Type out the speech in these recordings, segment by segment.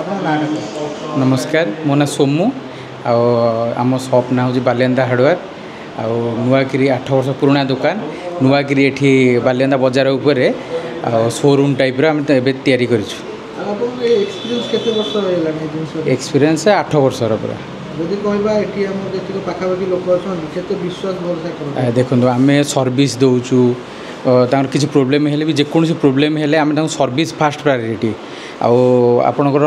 नमस्कार मो ना सोमू आम सप ना हूँ बालियंदा हार्डवेयर नुआकिरी 8 वर्ष पुराना दुकान नुआकिरी एठी बालियंदा बजार उपर शोरूम टाइप आम तैयारी कर एक्सपीरियंस 8 वर्ष देखो आम सर्विस दौचु किसी प्रोब्लेम हेले भी जेकोसी प्रोब्लेम हेले आम सर्विस फास्ट प्रायोरिटी आपणकर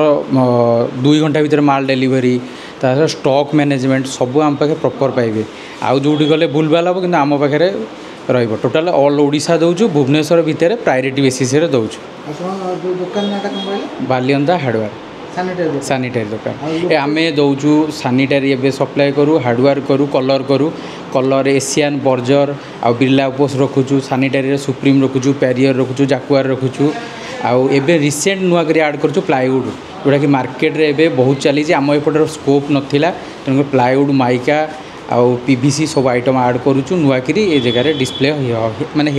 2 घंटा भीतर माल डेलीवरी तार स्टॉक मैनेजमेंट सब आम पाखे प्रॉपर पाइबे आउ जोटी गले भूलभाल हम कि आम पाखे रही टोटाल ऑल ओडिशा दौचु भुवनेश्वर भितर प्रायोरिटी बेसिस दौचु बालियंदा हार्डवेयर सानिटारी दुकान आम दौचु सानिटारी एवं सप्लाय करूँ हार्डवेयर करूँ कलर एशियन बर्जर आ बिरला उपस रखुचु सानिटारी सुप्रीम रखुचु पैरियर रखुचु जाकुआर रखुचु आउ एबे रिसेंट नुआ कर आड करूँ प्लाईवुड जोटा कि मार्केट रे एबे बहुत चली आम एपटर स्कोप नाला तेणुकर प्लाईवुड माइका आउ पीवीसी सब आइटम आड करूँ नुआकरी ए जगह डिस्प्ले माने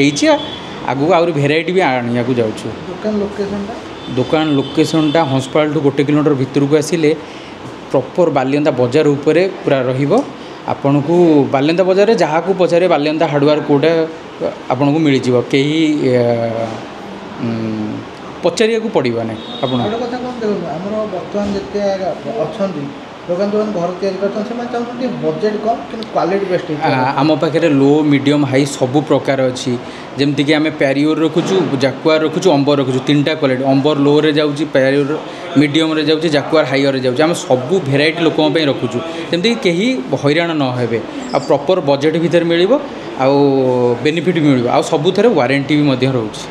आगू आउरी भेराइटी भी आनिया जाऊँ दुकान लोकेशनटा हंसपाल टू 1 किलोमीटर भितर को आसिले प्रॉपर बालियंदा बजार उपरे पूरा रहिबो आपन को बालियंदा बजार रे जहाँ को पचारे बालियंदा हार्डवेयर कोडा आपन को मिल जिवो केही पचारिया को पड़ो ना आम पाखे लो मीडियम हाई सबू प्रकार अच्छी जमती कि आम पैरियोर रखुचु जाकुआर रखुचु अंबर रखुचु 3टा क्वालिटी अंबर लो रे जाउची पैरियोर मीडियम रे जाउची जाकुआर हायर रे जाउची आम सबू भेराइटी लोकों पे रखुचु जमती कि कहीं हैरान न हेबे आ प्रॉपर बजेट भीतर मिलिबो आ बेनिफिट भी मिलिबो आ सबू थरे वारंटी भी मध्य रहउची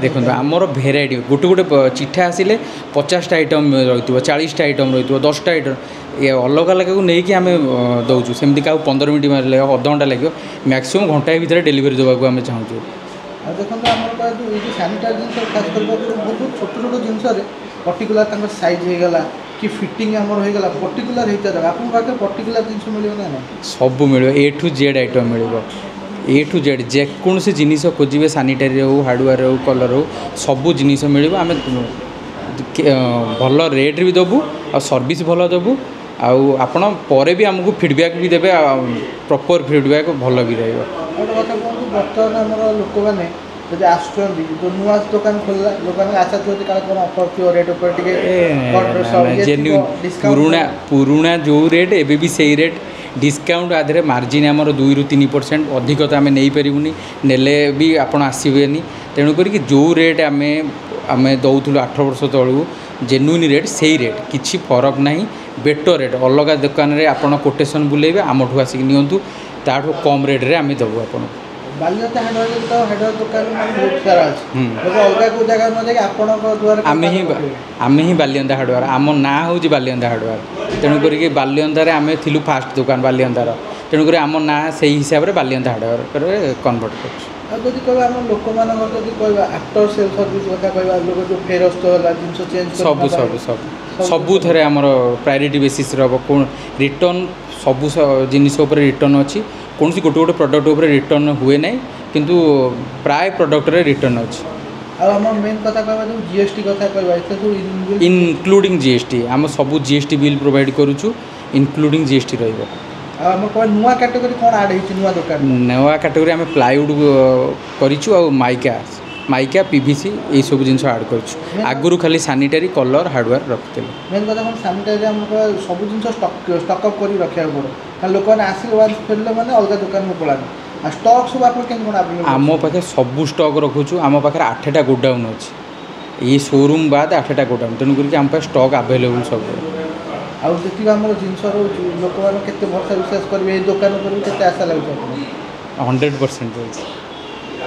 देखो आमर भेराइटी गोटे गोटे चिठा आसिले 50टा आइटम रही 40टा आइटम रही 10टा आइटम ये अलग अलग को लेकिन आम दौचु सेमती क्या 15 मिनट लगे अध घंटा लगे मैक्सिमम घंटाए भितर डेलीवरी देवाक आम चाहूँ देखो छोट छोट जिन पर्टिकुलर साइज होगला कि फिटिंग आमर होगला पर्टिकुलर होता आप पर्टिकुलर जिन मिलना सब मिल ए टू जेड आइटम मिल ए टू जेड जेकोसी जिनिस खोजे सानिटारी हो हार्डवेयर हो कलर हो सबू जिनिस मिल आम भल रेट भी देवु आ सर्विस भल देवु आपण पर भी आमको फीडबैक भी देवे प्रॉपर फीडबैक भल भी बर्तमान लोक मैंने जब आसुँच जो नुआ दुकान खोलला दुकान आशा थी कौन अफर थी रेट पुराना जो रेट एबे भी सही रेट डिस्काउंट आधे मार्जिन आमर 2 ରୁ 3% अधिक तो आम नहीं पारूनी नेले भी आपड़ आसबेनी तेणुक जो रेट आम दौलू 8 वर्ष तलू जेन्युइन रेट से रेट किसी फरक ना बेटर रेट अलग दुकान रे आपड़ कोटेशन बुलेबे आमठू आसिक नियंतु ताठू कम रेट रे आम देवु आपन बालियंदा हार्डवेयर तो हार्डवेयर दुकान बहुत सारा अच्छे अलग को जगह न जाके द्वारा आम ही बालियंदा हार्डवेयर आम ना हूँ बालियंदा हार्डवेयर तेणुक बालियंदा आम थिलु फास्ट दुकान बालियंदार तेणुक आम ना से हिसाब से बालियंदा हार्डवेयर कन्वर्ट कर कह लोक मान आफ्टर सेल सर्विस कथा लोग जो फेरस्त है जिन चेंज सब सब सब सबू थे आम प्रायोरिटी बेसिस कौन रिटर्न सबू जिनिस रिटर्न अच्छी कौन सी गोटे गोटे प्रडक्ट उपर रिटर्न हुए ना किंतु प्राय प्रडक्ट रे रिटर्न अच्छी मेन कथा जो जीएसटी कथा इनक्लूडिंग जीएसटी आम सब जीएसटी बिल प्रोवाइड करूँ इनक्लूडिंग जीएसटी रही नुआ कैटेगरी कौन आड हो नुआ दुकान नुआ कैटेगरी आम प्लाईवुड करूँ माइका पीवीसी ये सब जिन आड कर आगुरी खाली सानिटारी कलर हार्डवेयर रखते मेन कथा सानिटारी सब जिन स्टकअप कर रखा पड़े लोक मैंने आसिले फेरले मैंने अलग दुकान को पलानी स्टक सब आप आम पाखे सबू स्टक रखुचु आम पाखे 8टा गोडाउन अच्छी ये शोरूम बाद 8टा गोडाउन तेणुक आम पाखे स्टक आवेलेबल सब आती आम जिन लोक मैंने भरोसा विश्वास करेंगे ये दुकान पर आशा लगे 100%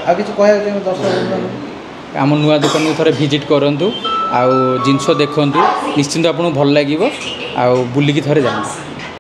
आ किसी कह दर्शक आम नुआ दुकान को थे भिजिट करूँ आउ जिनस देखूँ निश्चिंत आपको भल लगे आ बुलिकी थे जाए।